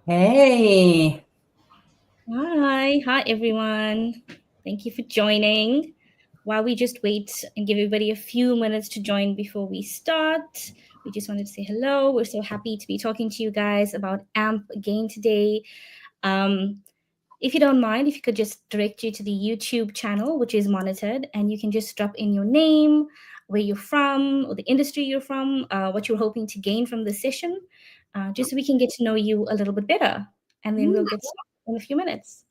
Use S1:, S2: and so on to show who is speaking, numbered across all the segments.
S1: Hey.
S2: Hi everyone. Thank you for joining. While we just wait and give everybody a few minutes to join before we start, we just wanted to say hello. We're so happy to be talking to you guys about AMP again today. Um, if you don't mind, if you could just direct you to the YouTube channel, which is monitored, and you can just drop in your name, where you're from, or the industry you're from, what you're hoping to gain from this session, just so we can get to know you a little bit better. And then we'll get started in a few minutes.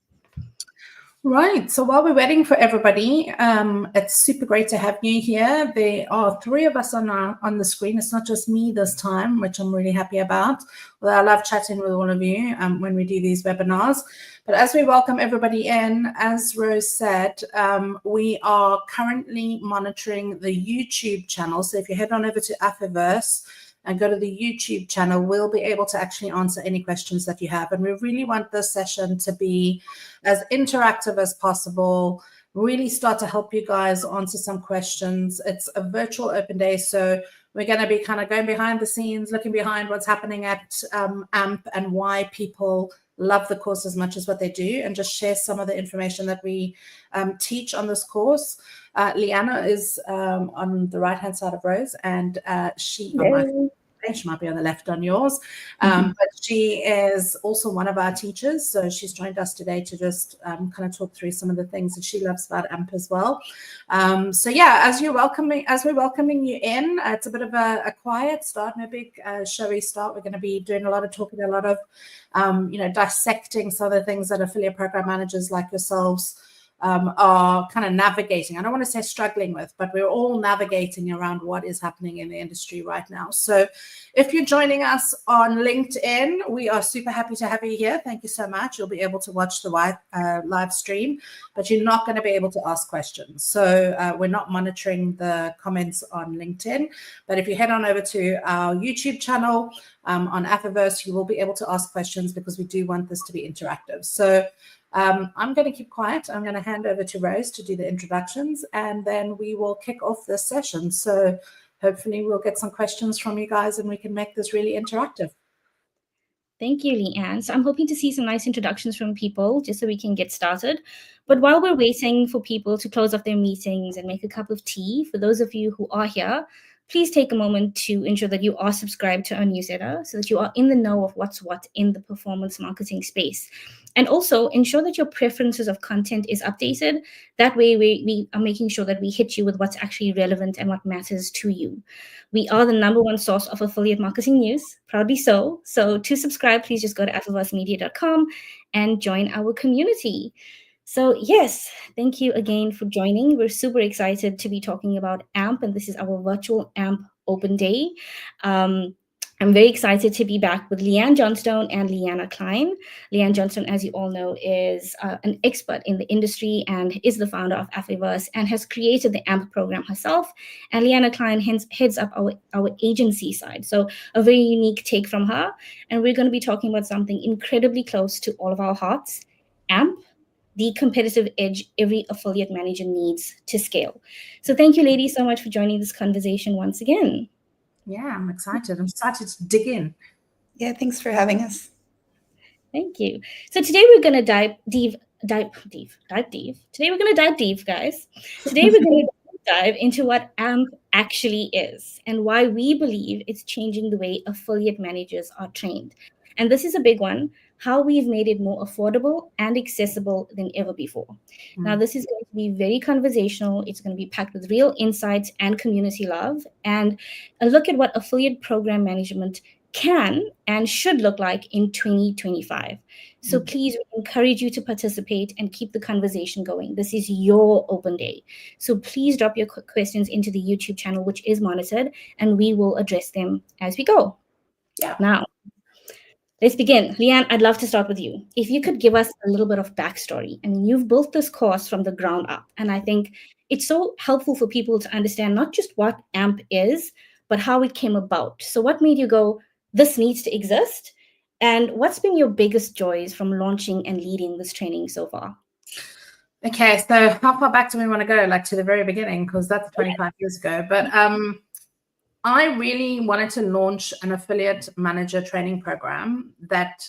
S1: Right. So while we're waiting for everybody, it's super great to have you here. There are three of us on the screen. It's not just me this time, which I'm really happy about. Although I love chatting with all of you when we do these webinars. But as we welcome everybody in, as Rose said, we are currently monitoring the YouTube channel. So if you head on over to Afterverse and go to the YouTube channel, we'll be able to actually answer any questions that you have. And we really want this session to be as interactive as possible, really start to help you guys answer some questions. It's a virtual open day, so we're going to be kind of going behind the scenes, looking behind what's happening at AMP and why people love the course as much as what they do, and just share some of the information that we teach on this course. Leanna is on the right-hand side of Rose, and she might be on the left on yours, but she is also one of our teachers. So she's joined us today to just kind of talk through some of the things that she loves about AMP as well. So yeah, as we're welcoming you in, it's a bit of a quiet start, no big showy start. We're going to be doing a lot of talking, a lot of dissecting some of the things that affiliate program managers like yourselves are kind of navigating. I don't want to say struggling with, but we're all navigating around what is happening in the industry right now. So if you're joining us on LinkedIn, we are super happy to have you here. Thank you so much. You'll be able to watch the live stream, but you're not going to be able to ask questions. So we're not monitoring the comments on LinkedIn, but if you head on over to our YouTube channel on Afterverse, you will be able to ask questions because we do want this to be interactive. So I'm going to keep quiet. I'm going to hand over to Rose to do the introductions, and then we will kick off this session. So hopefully we'll get some questions from you guys and we can make this really interactive.
S2: Thank you, Leanne. So I'm hoping to see some nice introductions from people just so we can get started. But while we're waiting for people to close off their meetings and make a cup of tea, for those of you who are here, please take a moment to ensure that you are subscribed to our newsletter so that you are in the know of what's what in the performance marketing space. And also ensure that your preferences of content is updated. That way we are making sure that we hit you with what's actually relevant and what matters to you. We are the #1 source of affiliate marketing news, proudly so. So to subscribe, please just go to affleversemedia.com and join our community. So yes, thank you again for joining. We're super excited to be talking about AMP, and this is our virtual AMP open day. I'm very excited to be back with Leanne Johnstone and Leanna Klein. Leanne Johnstone, as you all know, is an expert in the industry and is the founder of Afleverse and has created the AMP program herself. And Leanna Klein heads up our agency side. So a very unique take from her. And we're going to be talking about something incredibly close to all of our hearts, AMP, the competitive edge every affiliate manager needs to scale. So thank you, ladies, so much for joining this conversation once again.
S1: Yeah, I'm excited. I'm excited to dig in.
S3: Yeah, thanks for having us.
S2: Thank you. So today we're going to dive deep. Today we're going to dive deep, guys. Today we're going to dive into what AMP actually is and why we believe it's changing the way affiliate managers are trained. And this is a big one, how we've made it more affordable and accessible than ever before. Now, this is going to be very conversational. It's going to be packed with real insights and community love, and a look at what affiliate program management can and should look like in 2025. So please, we encourage you to participate and keep the conversation going. This is your open day. So please drop your questions into the YouTube channel, which is monitored, and we will address them as we go.
S1: Yeah.
S2: Now, let's begin. Leanne, I'd love to start with you. If you could give us a little bit of backstory. I mean, you've built this course from the ground up, and I think it's so helpful for people to understand not just what AMP is, but how it came about. So what made you go, this needs to exist? And what's been your biggest joys from launching and leading this training so far?
S1: Okay, so how far back do we want to go? Like to the very beginning, because that's 25 years ago. But I really wanted to launch an affiliate manager training program that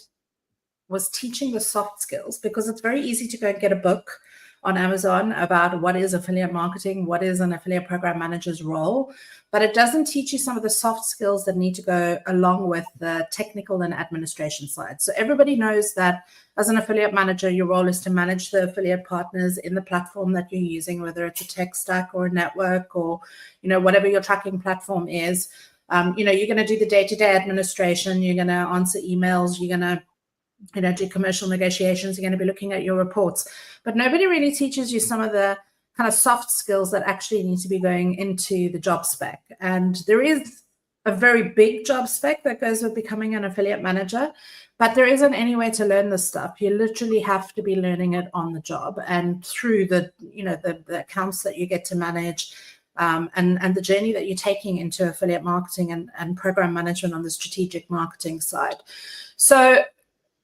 S1: was teaching the soft skills, because it's very easy to go and get a book on Amazon about what is affiliate marketing, what is an affiliate program manager's role, but it doesn't teach you some of the soft skills that need to go along with the technical and administration side. So everybody knows that as an affiliate manager, your role is to manage the affiliate partners in the platform that you're using, whether it's a tech stack or a network or, whatever your tracking platform is. You're going to do the day-to-day administration, you're going to answer emails, you're going to do commercial negotiations, you're going to be looking at your reports. But nobody really teaches you some of the kind of soft skills that actually need to be going into the job spec. And there is a very big job spec that goes with becoming an affiliate manager, but there isn't any way to learn this stuff. You literally have to be learning it on the job and through the accounts that you get to manage, and the journey that you're taking into affiliate marketing and program management on the strategic marketing side. So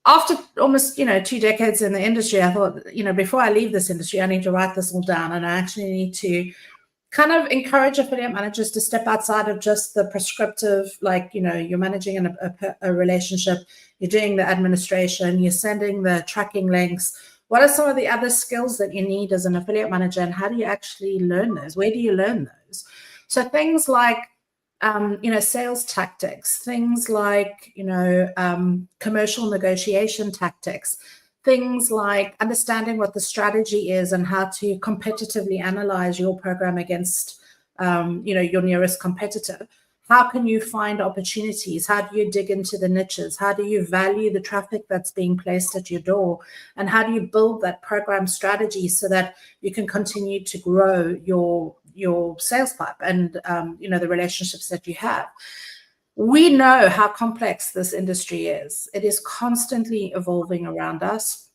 S1: after almost, 2 decades in the industry, I thought, before I leave this industry, I need to write this all down, and I actually need to kind of encourage affiliate managers to step outside of just the prescriptive, you're managing a relationship, you're doing the administration, you're sending the tracking links. What are some of the other skills that you need as an affiliate manager, and how do you actually learn those? Where do you learn those? So things like sales tactics, things like, commercial negotiation tactics, things like understanding what the strategy is and how to competitively analyze your program against, your nearest competitor. How can you find opportunities? How do you dig into the niches? How do you value the traffic that's being placed at your door? And how do you build that program strategy so that you can continue to grow your sales pipe and the relationships that you have? We know how complex this industry is. It is constantly evolving around us.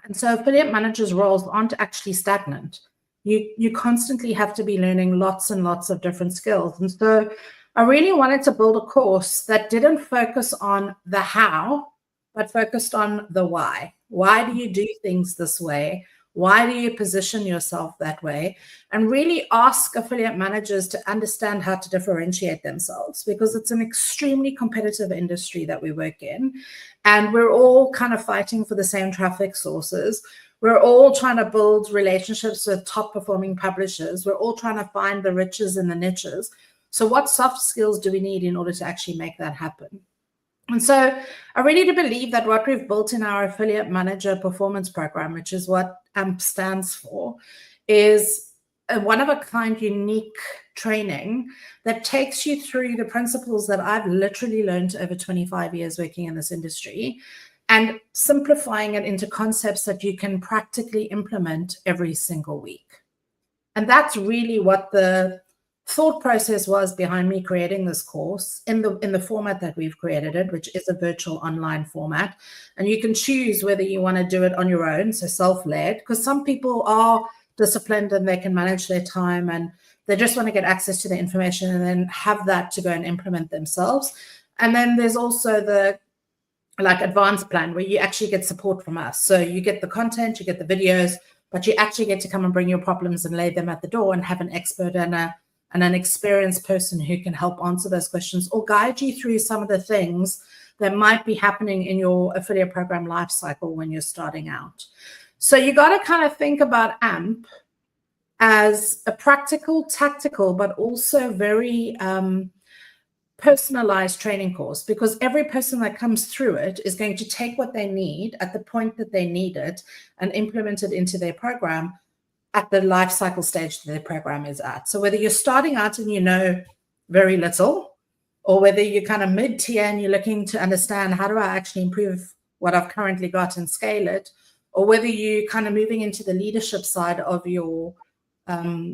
S1: And so affiliate managers' roles aren't actually stagnant. You constantly have to be learning lots and lots of different skills. And so I really wanted to build a course that didn't focus on the how, but focused on the why. Why do you do things this way? Why do you position yourself that way? And really ask affiliate managers to understand how to differentiate themselves, because it's an extremely competitive industry that we work in. And we're all kind of fighting for the same traffic sources. We're all trying to build relationships with top performing publishers. We're all trying to find the riches in the niches. So what soft skills do we need in order to actually make that happen? And so I really do believe that what we've built in our affiliate manager performance program, which is what AMP stands for, is a one-of-a-kind unique training that takes you through the principles that I've literally learned over 25 years working in this industry, and simplifying it into concepts that you can practically implement every single week. And that's really what the thought process was behind me creating this course in the format that we've created it, which is a virtual online format. And you can choose whether you want to do it on your own, so self-led, because some people are disciplined and they can manage their time and they just want to get access to the information and then have that to go and implement themselves. And then there's also the advanced plan where you actually get support from us. So you get the content, you get the videos, but you actually get to come and bring your problems and lay them at the door and have an expert and an experienced person who can help answer those questions or guide you through some of the things that might be happening in your affiliate program lifecycle when you're starting out. So you got to kind of think about AMP as a practical, tactical, but also very personalized training course, because every person that comes through it is going to take what they need at the point that they need it and implement it into their program at the life cycle stage that their program is at. So whether you're starting out and you know very little, or whether you're kind of mid-tier and you're looking to understand how do I actually improve what I've currently got and scale it, or whether you're kind of moving into the leadership side of your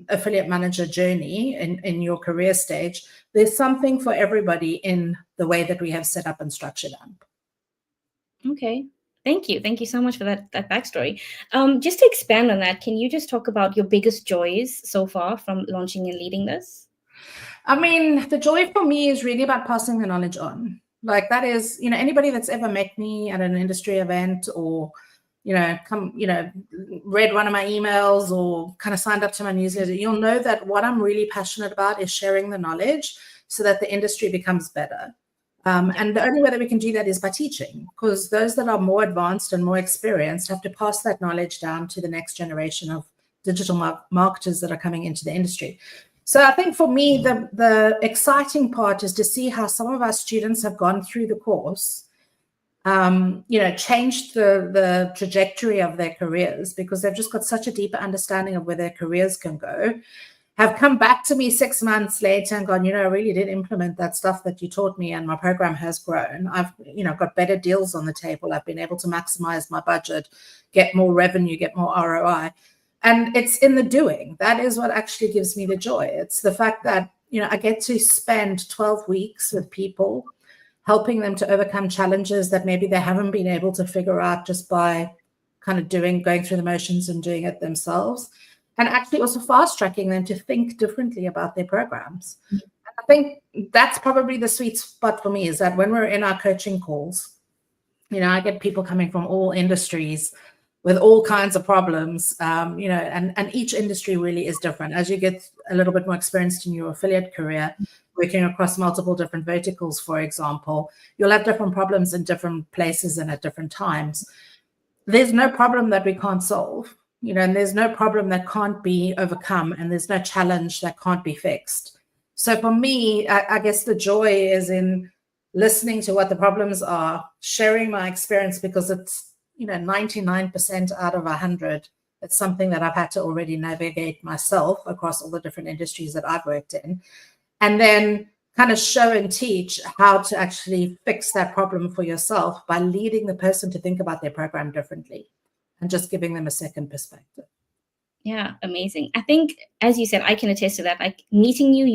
S1: affiliate manager journey in your career stage, there's something for everybody in the way that we have set up and structured AMP.
S2: Okay. Thank you. Thank you so much for that backstory. Just to expand on that, can you just talk about your biggest joys so far from launching and leading this?
S1: I mean, the joy for me is really about passing the knowledge on. Like that is, anybody that's ever met me at an industry event or, read one of my emails or kind of signed up to my newsletter, you'll know that what I'm really passionate about is sharing the knowledge so that the industry becomes better. And the only way that we can do that is by teaching, because those that are more advanced and more experienced have to pass that knowledge down to the next generation of digital marketers that are coming into the industry. So I think for me, the exciting part is to see how some of our students have gone through the course, changed the trajectory of their careers because they've just got such a deeper understanding of where their careers can go, have come back to me 6 months later and gone, I really did implement that stuff that you taught me and my program has grown. I've, got better deals on the table. I've been able to maximize my budget, get more revenue, get more ROI. And it's in the doing. That is what actually gives me the joy. It's the fact that, I get to spend 12 weeks with people, helping them to overcome challenges that maybe they haven't been able to figure out just by kind of going through the motions and doing it themselves. And actually also fast-tracking them to think differently about their programs. And I think that's probably the sweet spot for me, is that when we're in our coaching calls, I get people coming from all industries with all kinds of problems, and each industry really is different. As you get a little bit more experienced in your affiliate career, working across multiple different verticals, for example, you'll have different problems in different places and at different times. There's no problem that we can't solve. And there's no problem that can't be overcome, and there's no challenge that can't be fixed. So for me, I guess the joy is in listening to what the problems are, sharing my experience, because it's, 99% out of 100, it's something that I've had to already navigate myself across all the different industries that I've worked in, and then kind of show and teach how to actually fix that problem for yourself by leading the person to think about their program differently and just giving them a second perspective.
S2: Yeah, amazing. I think, as you said, I can attest to that. Like meeting you,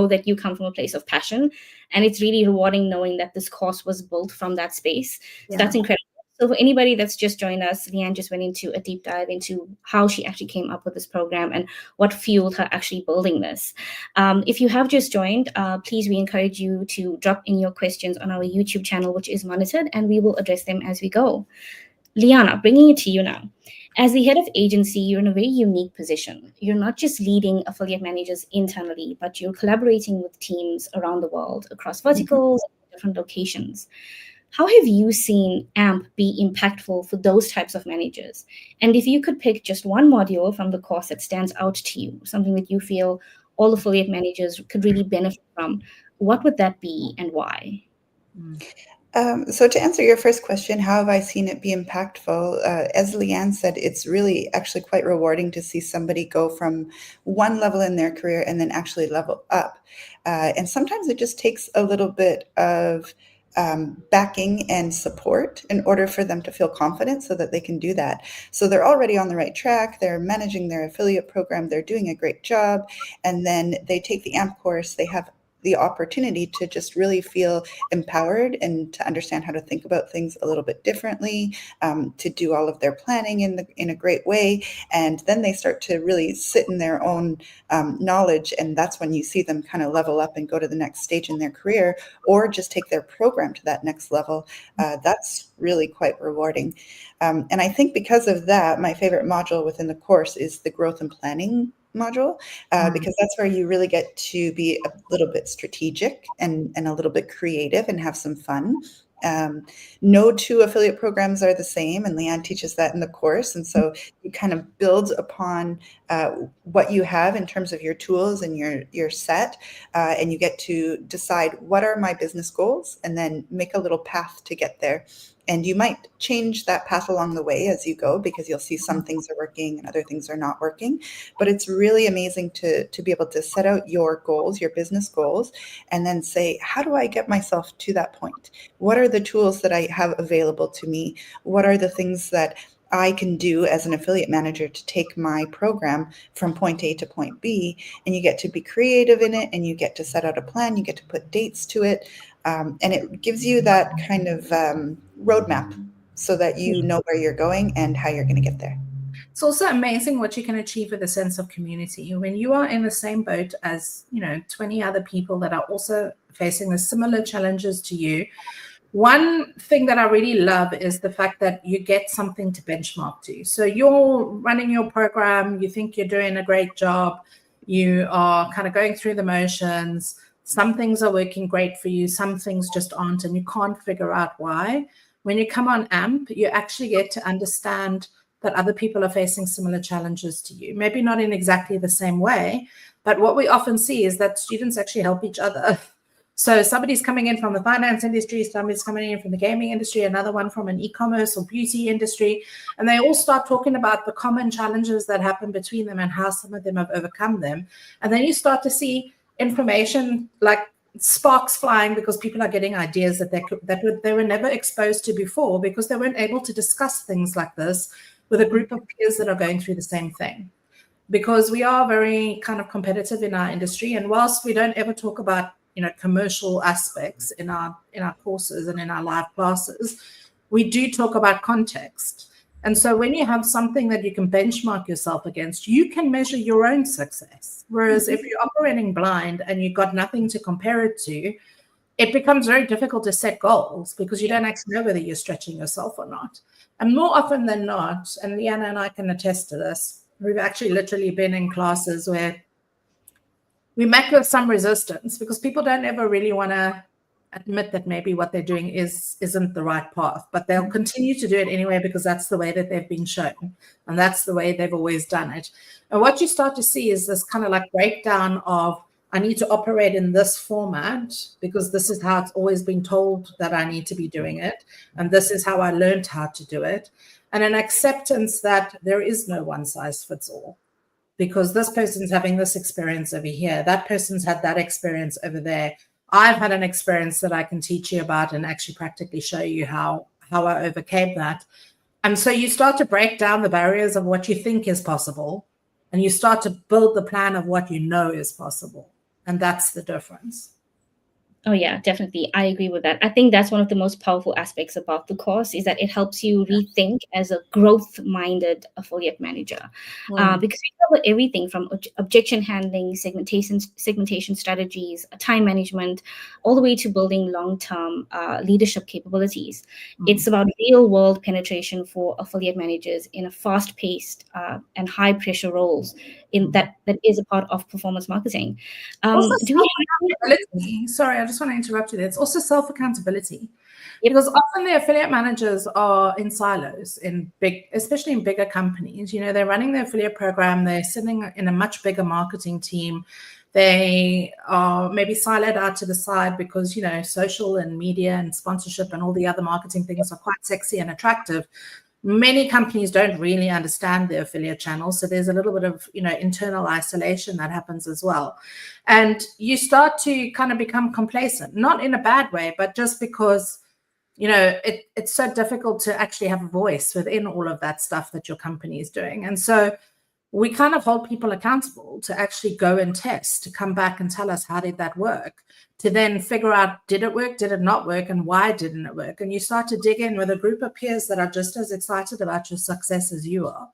S2: that you come from a place of passion, and it's really rewarding knowing that this course was built from that space. So that's incredible. So for anybody that's just joined us, Leanne just went into a deep dive into how she actually came up with this program and what fueled her actually building this. If you have just joined, please, we encourage you to drop in your questions on our YouTube channel, which is monitored, and we will address them as we go. Liana, bringing it to you now. As the head of agency, you're in a very unique position. You're not just leading affiliate managers internally, but you're collaborating with teams around the world across verticals and different locations. How have you seen AMP be impactful for those types of managers? And if you could pick just one module from the course that stands out to you, something that you feel all affiliate managers could really benefit from, what would that be and why?
S3: So to answer your first question, how have I seen it be impactful? As Leanne said, it's really actually quite rewarding to see somebody go from one level in their career and then actually level up. And sometimes it just takes a little bit of backing and support in order for them to feel confident so that they can do that. So they're already on the right track. They're managing their affiliate program. They're doing a great job. And then they take the AMP course. They have the opportunity to just really feel empowered and to understand how to think about things a little bit differently, to do all of their planning in a great way. And then they start to really sit in their own knowledge. And that's when you see them kind of level up and go to the next stage in their career, or just take their program to that next level. That's really quite rewarding. And I think because of that, my favorite module within the course is the growth and planning module, because that's where you really get to be a little bit strategic and a little bit creative and have some fun. No two affiliate programs are the same, and Leanne teaches that in the course. And so you kind of build upon what you have in terms of your tools and your set, and you get to decide what are my business goals and then make a little path to get there. And you might change that path along the way as you go, because you'll see some things are working and other things are not working. But it's really amazing to be able to set out your goals, your business goals, and then say, how do I get myself to that point? What are the tools that I have available to me? What are the things that I can do as an affiliate manager to take my program from point A to point B? And you get to be creative in it, and you get to set out a plan. You get to put dates to it. And it gives you that kind of roadmap so that you know where you're going and how you're going to get there.
S1: It's also amazing what you can achieve with a sense of community. When you are in the same boat as, 20 other people that are also facing the similar challenges to you, one thing that I really love is the fact that you get something to benchmark to. So you're running your program, you think you're doing a great job, you are kind of going through the motions. Some things are working great for you, some things just aren't, and you can't figure out why. When you come on AMP, you actually get to understand that other people are facing similar challenges to you. Maybe not in exactly the same way, but what we often see is that students actually help each other. So somebody's coming in from the finance industry, somebody's coming in from the gaming industry, another one from an e-commerce or beauty industry, and they all start talking about the common challenges that happen between them and how some of them have overcome them. And then you start to see information like sparks flying because people are getting ideas that they were never exposed to before because they weren't able to discuss things like this with a group of peers that are going through the same thing. Because we are very kind of competitive in our industry, and whilst we don't ever talk about commercial aspects in our courses and in our live classes, we do talk about context. And so when you have something that you can benchmark yourself against, you can measure your own success. Whereas if you're operating blind and you've got nothing to compare it to, it becomes very difficult to set goals because you don't actually know whether you're stretching yourself or not. And more often than not, and Leanna and I can attest to this, we've actually literally been in classes where we met with some resistance because people don't ever really want to admit that maybe what they're doing isn't the right path, but they'll continue to do it anyway because that's the way that they've been shown and that's the way they've always done it. And what you start to see is this kind of like breakdown of, I need to operate in this format because this is how it's always been told that I need to be doing it, and this is how I learned how to do it, and an acceptance that there is no one size fits all. Because this person's having this experience over here, that person's had that experience over there. I've had an experience that I can teach you about and actually practically show you how I overcame that. And so you start to break down the barriers of what you think is possible, and you start to build the plan of what you know is possible. And that's the difference.
S2: Oh yeah, definitely. I agree with that. I think that's one of the most powerful aspects about the course is that it helps you rethink as a growth-minded affiliate manager. Because we cover everything from objection handling, segmentation strategies, time management, all the way to building long-term leadership capabilities. It's about real-world penetration for affiliate managers in a fast-paced and high-pressure roles that is a part of performance marketing.
S1: Sorry, I just want to interrupt you there. It's also self-accountability. Because often the affiliate managers are in silos especially in bigger companies. They're running their affiliate program, they're sitting in a much bigger marketing team. They are maybe siloed out to the side because, social and media and sponsorship and all the other marketing things are quite sexy and attractive. Many companies don't really understand their affiliate channels. So there's a little bit of, internal isolation that happens as well. And you start to kind of become complacent, not in a bad way, but just because, it's so difficult to actually have a voice within all of that stuff that your company is doing. And so we kind of hold people accountable to actually go and test, to come back and tell us, how did that work? To then figure out, did it work, did it not work, and why didn't it work? And you start to dig in with a group of peers that are just as excited about your success as you are.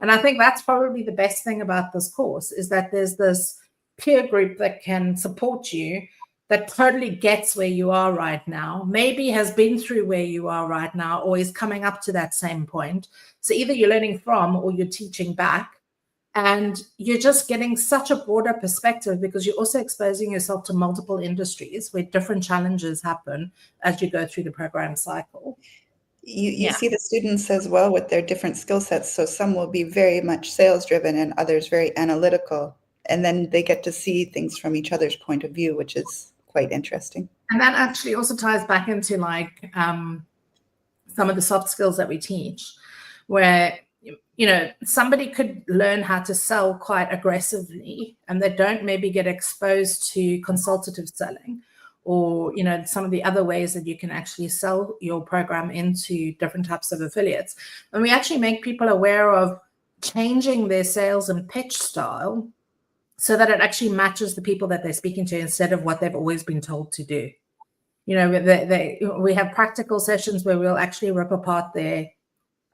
S1: And I think that's probably the best thing about this course, is that there's this peer group that can support you, that totally gets where you are right now, maybe has been through where you are right now, or is coming up to that same point. So either you're learning from or you're teaching back. And you're just getting such a broader perspective because you're also exposing yourself to multiple industries where different challenges happen as you go through the program cycle.
S3: You see the students as well with their different skill sets. So some will be very much sales driven and others very analytical. And then they get to see things from each other's point of view, which is quite interesting.
S1: And that actually also ties back into some of the soft skills that we teach, where somebody could learn how to sell quite aggressively and they don't maybe get exposed to consultative selling or, some of the other ways that you can actually sell your program into different types of affiliates. And we actually make people aware of changing their sales and pitch style so that it actually matches the people that they're speaking to instead of what they've always been told to do. We have practical sessions where we'll actually rip apart their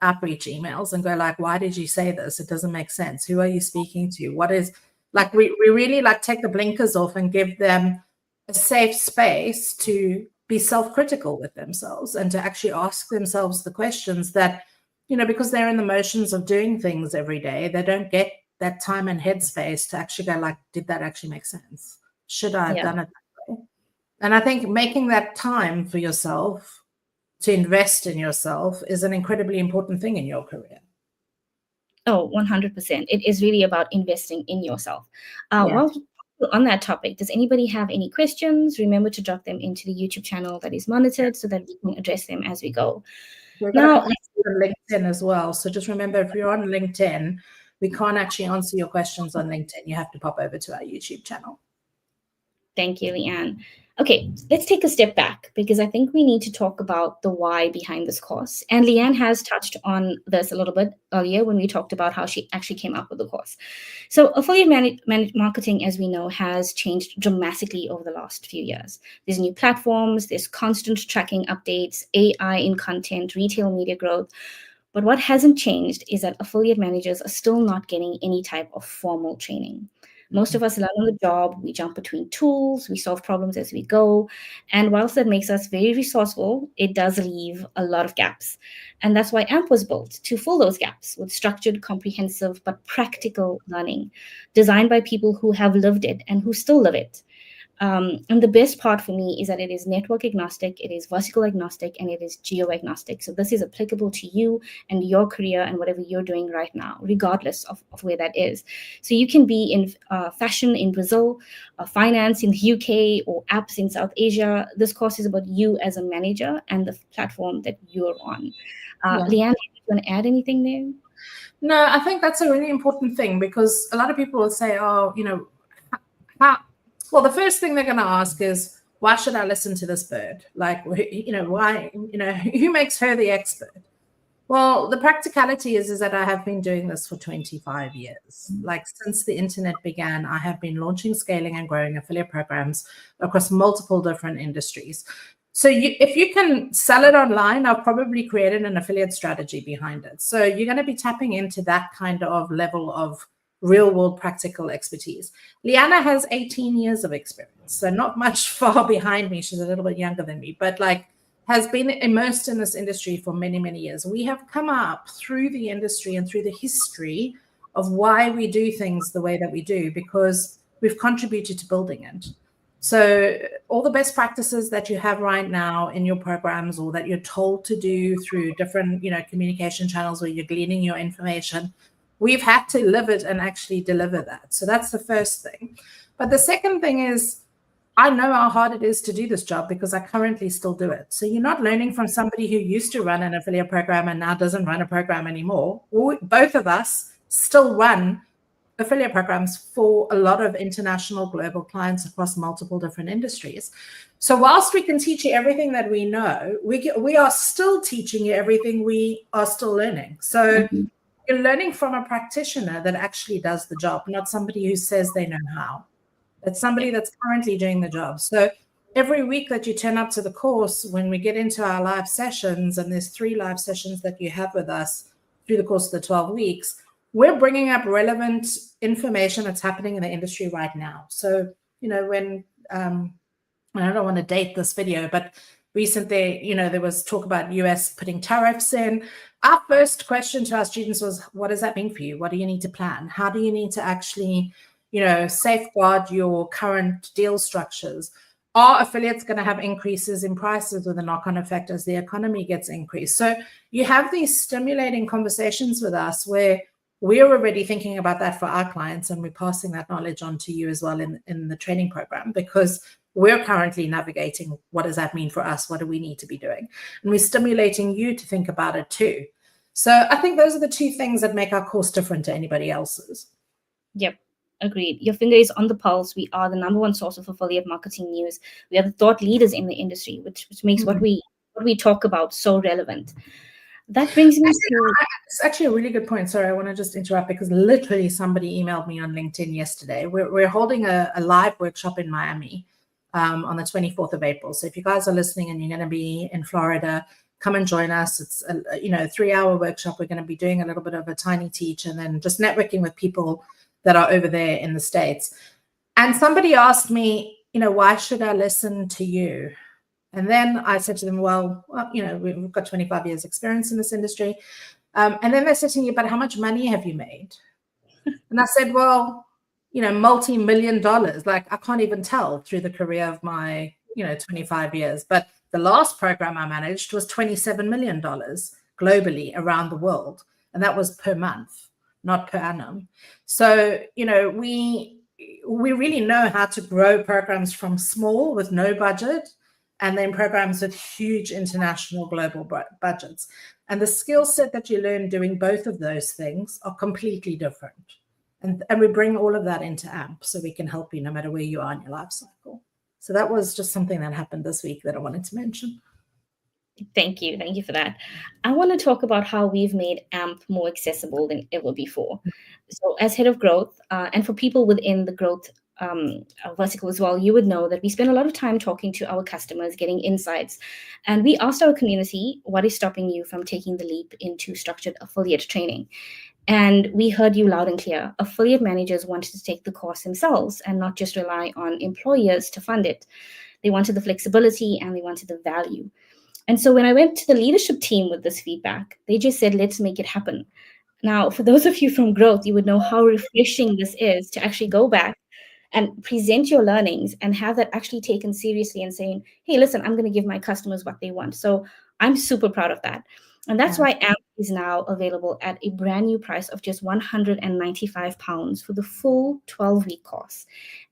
S1: outreach emails and go like, why did you say this? It doesn't make sense. Who are you speaking to? What is, like, we really like take the blinkers off and give them a safe space to be self-critical with themselves and to actually ask themselves the questions that, because they're in the motions of doing things every day, they don't get that time and headspace to actually go like, did that actually make sense? Should I have done it that And I think making that time for yourself to invest in yourself is an incredibly important thing in your career.
S2: Oh, 100%. It is really about investing in yourself. While on that topic, does anybody have any questions? Remember to drop them into the YouTube channel that is monitored so that we can address them as we go.
S1: Now, on LinkedIn as well. So just remember, if you're on LinkedIn, we can't actually answer your questions on LinkedIn. You have to pop over to our YouTube channel.
S2: Thank you, Leanne. Okay, let's take a step back because I think we need to talk about the why behind this course. And Leanne has touched on this a little bit earlier when we talked about how she actually came up with the course. So affiliate marketing, as we know, has changed dramatically over the last few years. There's new platforms, there's constant tracking updates, AI in content, retail media growth. But what hasn't changed is that affiliate managers are still not getting any type of formal training. Most of us learn on the job, we jump between tools, we solve problems as we go. And whilst that makes us very resourceful, it does leave a lot of gaps. And that's why AMP was built, to fill those gaps with structured, comprehensive, but practical learning, designed by people who have lived it and who still live it. And the best part for me is that it is network agnostic, it is vertical agnostic, and it is geo agnostic. So this is applicable to you and your career and whatever you're doing right now, regardless of where that is. So you can be in fashion in Brazil, finance in the UK, or apps in South Asia. This course is about you as a manager and the platform that you're on. Leanne, do you want to add anything there?
S1: No, I think that's a really important thing because a lot of people will say, oh, you know, well, the first thing they're going to ask is, why should I listen to this bird? Like, you know, why, you know, who makes her the expert? Well, the practicality is that I have been doing this for 25 years. Like since the internet began, I have been launching, scaling, and growing affiliate programs across multiple different industries. So if you can sell it online, I've probably created an affiliate strategy behind it. So you're going to be tapping into that kind of level of real world practical expertise. Liana has 18 years of experience, so not much far behind me. She's a little bit younger than me, but like has been immersed in this industry for many, many years. We have come up through the industry and through the history of why we do things the way that we do, because we've contributed to building it. So all the best practices that you have right now in your programs or that you're told to do through different, you know, communication channels where you're gleaning your information, we've had to live it and actually deliver that. So that's the first thing. But the second thing is, I know how hard it is to do this job because I currently still do it. So you're not learning from somebody who used to run an affiliate program and now doesn't run a program anymore. Both of us still run affiliate programs for a lot of international global clients across multiple different industries. So whilst we can teach you everything that we know, we are still teaching you everything we are still learning. So you're learning from a practitioner that actually does the job, not somebody who says they know how. It's somebody that's currently doing the job. So every week that you turn up to the course, when we get into our live sessions, and there's 3 live sessions that you have with us through the course of the 12 weeks, we're bringing up relevant information that's happening in the industry right now. So, you know, when, and I don't want to date this video, but recently, you know, there was talk about US putting tariffs in. Our first question to our students was, what does that mean for you? What do you need to plan? How do you need to actually, you know, safeguard your current deal structures? Are affiliates going to have increases in prices with a knock-on effect as the economy gets increased? So you have these stimulating conversations with us where we're already thinking about that for our clients, and we're passing that knowledge on to you as well in the training program, because we're currently navigating what does that mean for us? What do we need to be doing? And we're stimulating you to think about it too. So I think those are the 2 things that make our course different to anybody else's.
S2: Yep. Agreed. Your finger is on the pulse. We are the #1 source of affiliate marketing news. We are the thought leaders in the industry, which makes what we talk about so relevant. That brings me to...
S1: It's actually a really good point. Sorry, I want to just interrupt because literally somebody emailed me on LinkedIn yesterday. We're holding a live workshop in Miami on the 24th of April. So if you guys are listening and you're going to be in Florida, come and join us. It's a 3-hour workshop. We're going to be doing a little bit of a tiny teach and then just networking with people that are over there in the States. And somebody asked me, you know, why should I listen to you? And then I said to them, well, you know, we've got 25 years experience in this industry. And then they said to me, but how much money have you made? And I said, well, you know, multi-million dollars. Like I can't even tell through the career of my 25 years. But the last program I managed was $27 million globally around the world. And that was per month, not per annum. So, we really know how to grow programs from small with no budget, and then programs with huge international global budgets. And the skill set that you learn doing both of those things are completely different. And we bring all of that into AMP so we can help you no matter where you are in your life cycle. So that was just something that happened this week that I wanted to mention.
S2: Thank you. Thank you for that. I want to talk about how we've made AMP more accessible than ever before. So as head of growth, and for people within the growth vertical as well, you would know that we spend a lot of time talking to our customers, getting insights. And we asked our community, what is stopping you from taking the leap into structured affiliate training? And we heard you loud and clear. Affiliate managers wanted to take the course themselves and not just rely on employers to fund it. They wanted the flexibility and they wanted the value. And so when I went to the leadership team with this feedback, they just said, let's make it happen. Now, for those of you from growth, you would know how refreshing this is to actually go back and present your learnings and have that actually taken seriously and saying, hey, listen, I'm going to give my customers what they want. So I'm super proud of that. And that's why AMP is now available at a brand new price of just £195 for the full 12-week course.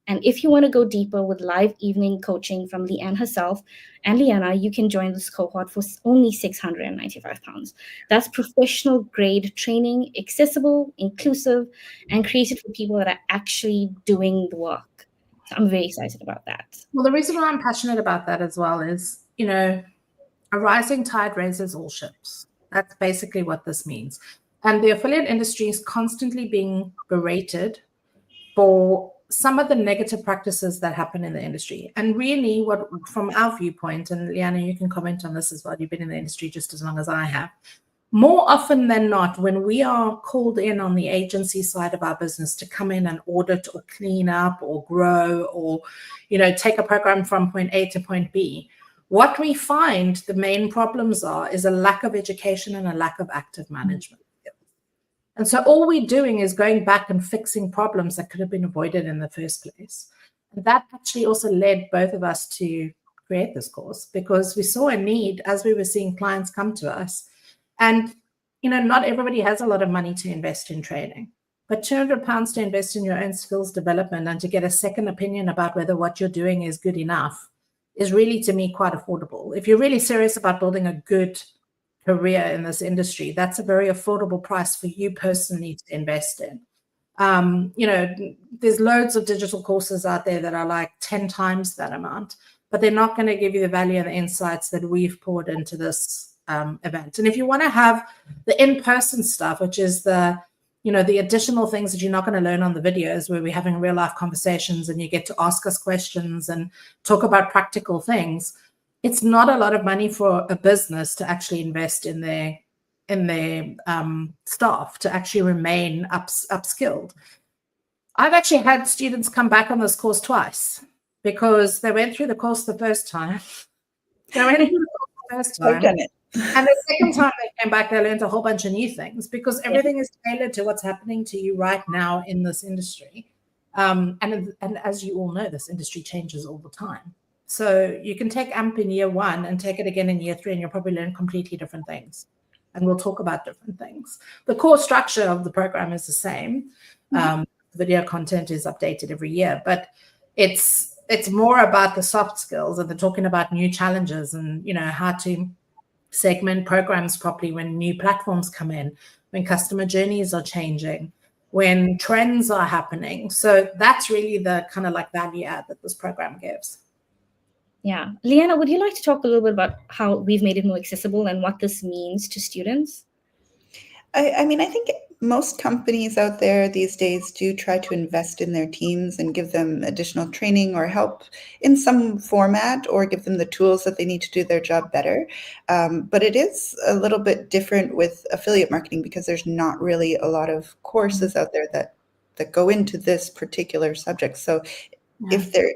S2: And if you want to go deeper with live evening coaching from Leanne herself and Liana, you can join this cohort for only £695. That's professional grade training, accessible, inclusive, and created for people that are actually doing the work. So I'm very excited about that.
S1: Well, the reason why I'm passionate about that as well is, a rising tide raises all ships. That's basically what this means. And the affiliate industry is constantly being berated for some of the negative practices that happen in the industry. And really what, from our viewpoint, and Liana, you can comment on this as well, you've been in the industry just as long as I have, more often than not, when we are called in on the agency side of our business to come in and audit or clean up or grow or, take a program from point A to point B, what we find the main problems is a lack of education and a lack of active management. And so all we're doing is going back and fixing problems that could have been avoided in the first place. And that actually also led both of us to create this course, because we saw a need as we were seeing clients come to us. And, not everybody has a lot of money to invest in training, but £200 to invest in your own skills development and to get a second opinion about whether what you're doing is good enough is really, to me, quite affordable. If you're really serious about building a good career in this industry, that's a very affordable price for you personally to invest in. There's loads of digital courses out there that are like 10 times that amount, but they're not going to give you the value and the insights that we've poured into this event. And if you want to have the in-person stuff, which is the additional things that you're not going to learn on the videos, where we're having real life conversations and you get to ask us questions and talk about practical things, it's not a lot of money for a business to actually invest in their staff to actually remain upskilled. I've actually had students come back on this course twice because they went through the course the first time.
S3: I've done it.
S1: And the second time they came back, they learned a whole bunch of new things, because everything is tailored to what's happening to you right now in this industry. And as you all know, this industry changes all the time. So you can take AMP in year 1 and take it again in year 3, and you'll probably learn completely different things. And we'll talk about different things. The core structure of the program is the same. Video content is updated every year, but it's more about the soft skills, and they're talking about new challenges and, how to segment programs properly when new platforms come in, when customer journeys are changing, when trends are happening. So that's really the kind of like value add that this program gives.
S2: Yeah. Liana, would you like to talk a little bit about how we've made it more accessible and what this means to students?
S3: I think most companies out there these days do try to invest in their teams and give them additional training or help in some format, or give them the tools that they need to do their job better. But it is a little bit different with affiliate marketing, because there's not really a lot of courses out there that go into this particular subject. So if there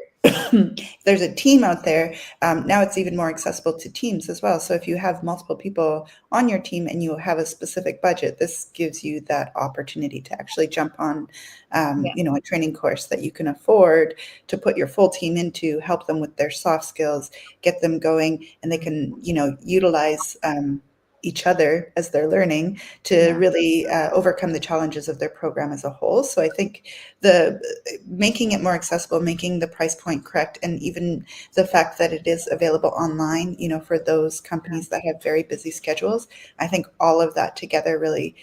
S3: there's a team out there, now it's even more accessible to teams as well. So if you have multiple people on your team and you have a specific budget, this gives you that opportunity to actually jump on, a training course that you can afford to put your full team into, help them with their soft skills, get them going, and they can, utilize each other as they're learning to really overcome the challenges of their program as a whole. So I think the making it more accessible, making the price point correct, and even the fact that it is available online, for those companies that have very busy schedules, I think all of that together really,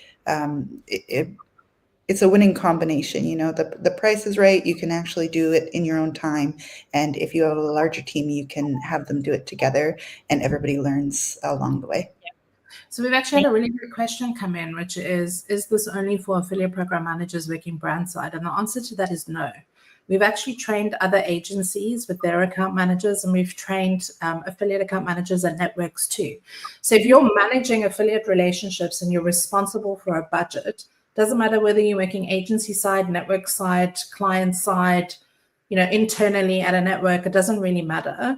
S3: it's a winning combination. The price is right. You can actually do it in your own time. And if you have a larger team, you can have them do it together and everybody learns along the way.
S1: So we've actually had a really good question come in, which is this only for affiliate program managers working brand side? And the answer to that is no. We've actually trained other agencies with their account managers, and we've trained affiliate account managers and networks too. So if you're managing affiliate relationships and you're responsible for a budget, doesn't matter whether you're working agency side, network side, client side, internally at a network, it doesn't really matter.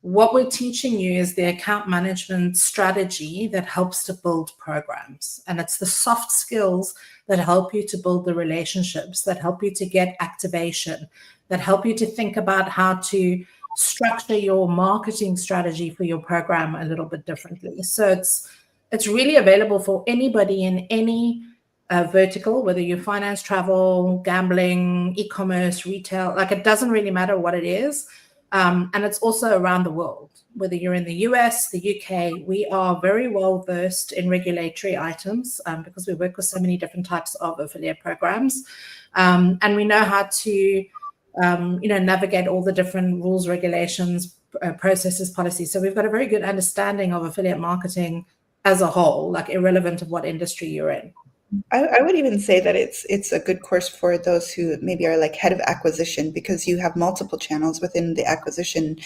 S1: What we're teaching you is the account management strategy that helps to build programs. And it's the soft skills that help you to build the relationships, that help you to get activation, that help you to think about how to structure your marketing strategy for your program a little bit differently. So it's really available for anybody in any vertical, whether you're finance, travel, gambling, e-commerce, retail, it doesn't really matter what it is. And it's also around the world, whether you're in the US, the UK, we are very well versed in regulatory items because we work with so many different types of affiliate programs. And we know how to, navigate all the different rules, regulations, processes, policies. So we've got a very good understanding of affiliate marketing as a whole, irrelevant of what industry you're in.
S3: I would even say that it's a good course for those who maybe are head of acquisition, because you have multiple channels within the acquisition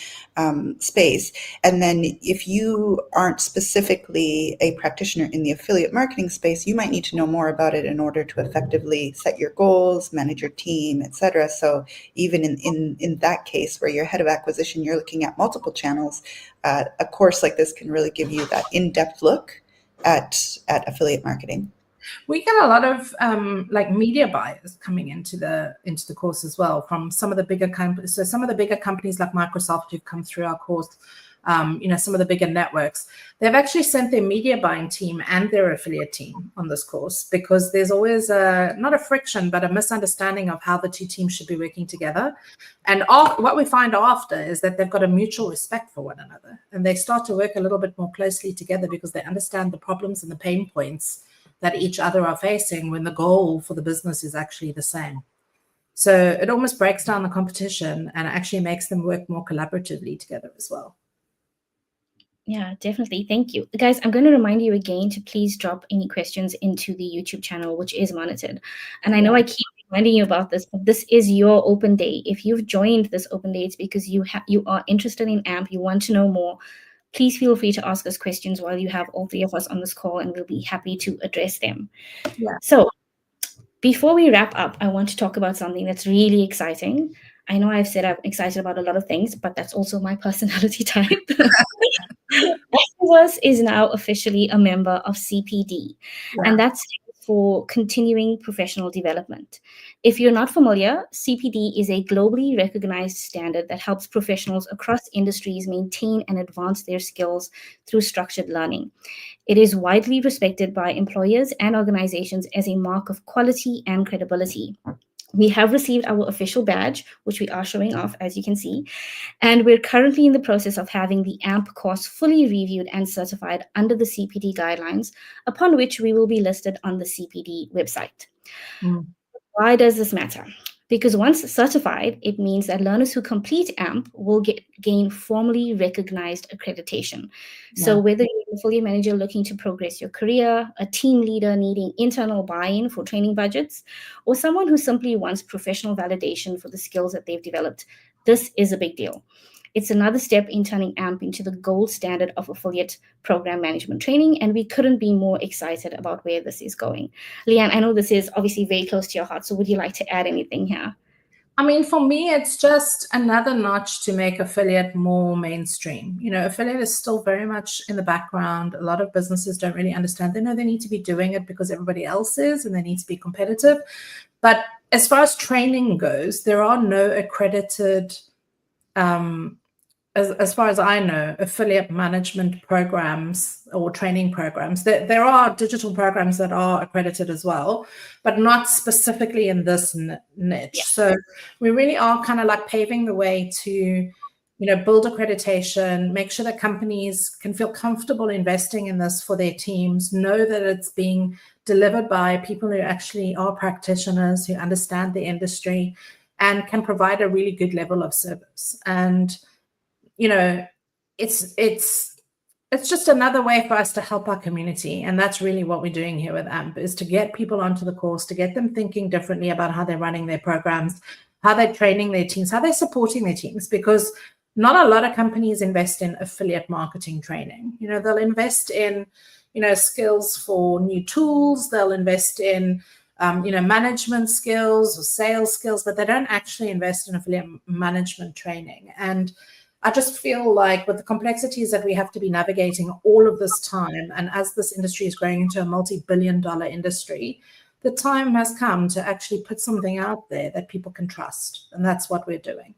S3: space. And then if you aren't specifically a practitioner in the affiliate marketing space, you might need to know more about it in order to effectively set your goals, manage your team, etc. So even in that case where you're head of acquisition, you're looking at multiple channels, a course like this can really give you that in-depth look at affiliate marketing.
S1: We get a lot of media buyers coming into the course as well from some of the bigger companies. So some of the bigger companies like Microsoft who've come through our course, some of the bigger networks, they've actually sent their media buying team and their affiliate team on this course because there's always not a friction, but a misunderstanding of how the two teams should be working together. And what we find after is that they've got a mutual respect for one another, and they start to work a little bit more closely together because they understand the problems and the pain points that each other are facing when the goal for the business is actually the same. So it almost breaks down the competition and actually makes them work more collaboratively together as well.
S2: Yeah, definitely. Thank you. Guys, I'm going to remind you again to please drop any questions into the YouTube channel, which is monitored. And I know I keep reminding you about this, but this is your open day. If you've joined this open day, it's because you are interested in AMP, you want to know more. Please feel free to ask us questions while you have all three of us on this call, and we'll be happy to address them.
S1: Yeah.
S2: So before we wrap up, I want to talk about something that's really exciting. I know I've said I'm excited about a lot of things, but that's also my personality type. SUS is now officially a member of CPD, and that's for continuing professional development. If you're not familiar, CPD is a globally recognized standard that helps professionals across industries maintain and advance their skills through structured learning. It is widely respected by employers and organizations as a mark of quality and credibility. We have received our official badge, which we are showing off, as you can see, and we're currently in the process of having the AMP course fully reviewed and certified under the CPD guidelines, upon which we will be listed on the CPD website. Why does this matter? Because once certified, it means that learners who complete AMP will gain formally recognized accreditation. So whether you're a affiliate manager looking to progress your career, a team leader needing internal buy-in for training budgets, or someone who simply wants professional validation for the skills that they've developed, this is a big deal. It's another step in turning AMP into the gold standard of affiliate program management training, and we couldn't be more excited about where this is going. Leanne, I know this is obviously very close to your heart, so would you like to add anything here?
S1: I mean, for me, it's just another notch to make affiliate more mainstream. Affiliate is still very much in the background. A lot of businesses don't really understand. They know they need to be doing it because everybody else is, and they need to be competitive. But as far as training goes, there are no accredited, as far as I know, affiliate management programs or training programs. There are digital programs that are accredited as well, but not specifically in this niche.
S2: Yeah.
S1: So we really are kind of like paving the way to, build accreditation, make sure that companies can feel comfortable investing in this for their teams, know that it's being delivered by people who actually are practitioners, who understand the industry, and can provide a really good level of service. And it's just another way for us to help our community. And that's really what we're doing here with AMP, is to get people onto the course, to get them thinking differently about how they're running their programs, how they're training their teams, how they're supporting their teams, because not a lot of companies invest in affiliate marketing training. They'll invest in, skills for new tools, they'll invest in management skills or sales skills, but they don't actually invest in affiliate management training. And I just feel like with the complexities that we have to be navigating all of this time, and as this industry is growing into a multi-billion-dollar industry, the time has come to actually put something out there that people can trust. And that's what we're doing.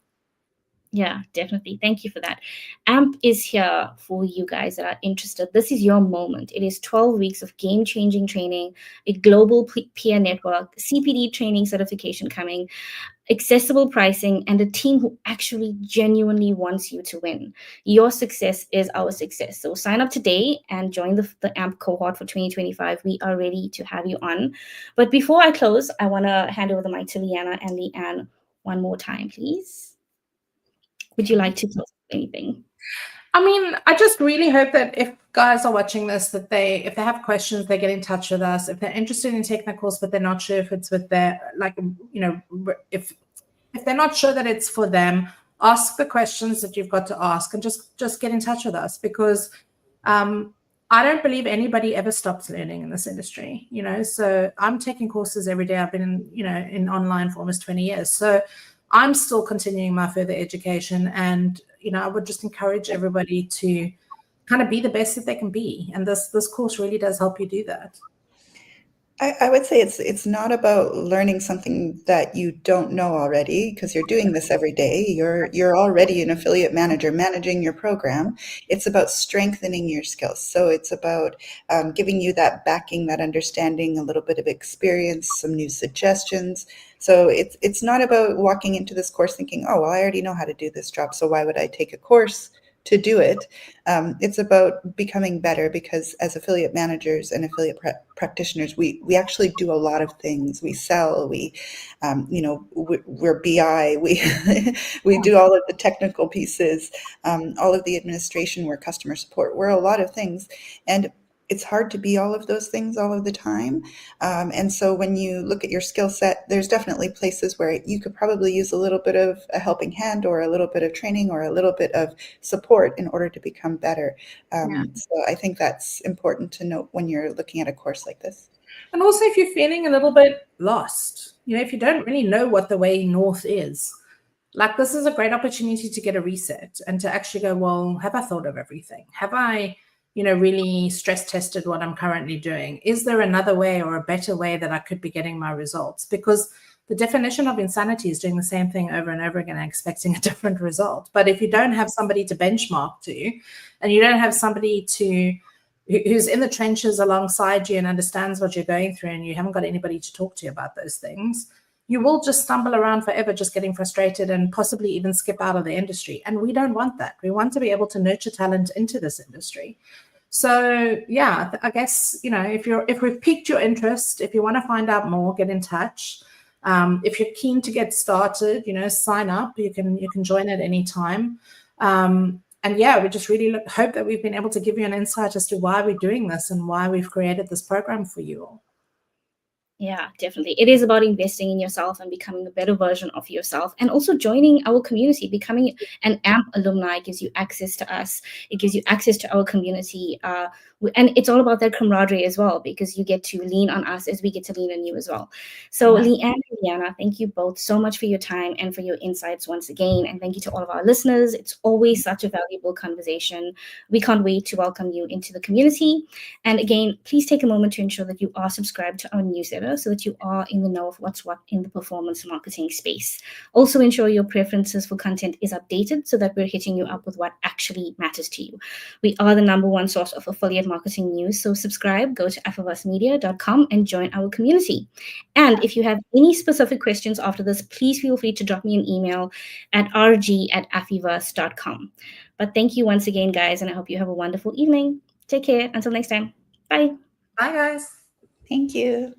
S2: Yeah, definitely. Thank you for that. AMP is here for you guys that are interested. This is your moment. It is 12 weeks of game-changing training, a global peer network, CPD training certification coming, accessible pricing, and a team who actually genuinely wants you to win. Your success is our success. So sign up today and join the AMP cohort for 2025. We are ready to have you on. But before I close, I want to hand over the mic to Liana and Leanne one more time, please. Would you like to close anything?
S1: I mean, I just really hope that if guys are watching this, that if they have questions, they get in touch with us. If they're interested in taking the course, but they're not sure if it's with their, if they're not sure that it's for them, ask the questions that you've got to ask, and just get in touch with us, because I don't believe anybody ever stops learning in this industry. So I'm taking courses every day. I've been in online for almost 20 years. So I'm still continuing my further education, and I would just encourage everybody to kind of be the best that they can be, and this course really does help you do that.
S3: I would say it's not about learning something that you don't know already, because you're doing this every day. You're already an affiliate manager managing your program. It's about strengthening your skills. So it's about giving you that backing, that understanding, a little bit of experience, some new suggestions. So it's not about walking into this course thinking, oh, well, I already know how to do this job, so why would I take a course to do it? It's about becoming better, because as affiliate managers and affiliate practitioners, we actually do a lot of things. We sell, we're BI, we do all of the technical pieces, all of the administration, we're customer support, we're a lot of things. And it's hard to be all of those things all of the time. And so when you look at your skill set, there's definitely places where you could probably use a little bit of a helping hand, or a little bit of training, or a little bit of support in order to become better. So I think that's important to note when you're looking at a course like this.
S1: And also, if you're feeling a little bit lost, if you don't really know what the way north is, like, this is a great opportunity to get a reset and to actually go, well, have I thought of everything? Have I really stress tested what I'm currently doing? Is there another way or a better way that I could be getting my results? Because the definition of insanity is doing the same thing over and over again and expecting a different result. But if you don't have somebody to benchmark to, and you don't have somebody who's in the trenches alongside you and understands what you're going through, and you haven't got anybody to talk to you about those things, you will just stumble around forever, just getting frustrated and possibly even skip out of the industry. And we don't want that. We want to be able to nurture talent into this industry. So yeah, I guess, if we've piqued your interest, if you want to find out more, get in touch. If you're keen to get started, sign up. You can join at any time. And yeah, we just really hope that we've been able to give you an insight as to why we're doing this and why we've created this program for you all.
S2: Yeah, definitely. It is about investing in yourself and becoming a better version of yourself, and also joining our community. Becoming an AMP alumni gives you access to us. It gives you access to our community. And it's all about that camaraderie as well, because you get to lean on us as we get to lean on you as well. So Leanne and Liana, thank you both so much for your time and for your insights once again. And thank you to all of our listeners. It's always such a valuable conversation. We can't wait to welcome you into the community. And again, please take a moment to ensure that you are subscribed to our newsletter so that you are in the know of what's what in the performance marketing space. Also ensure your preferences for content is updated so that we're hitting you up with what actually matters to you. We are the #1 source of affiliate marketing news. So subscribe, go to affiversemedia.com and join our community. And if you have any specific questions after this, please feel free to drop me an email at rg@affiverse.com. But thank you once again, guys, and I hope you have a wonderful evening. Take care. Until next time. Bye.
S1: Bye, guys.
S3: Thank you.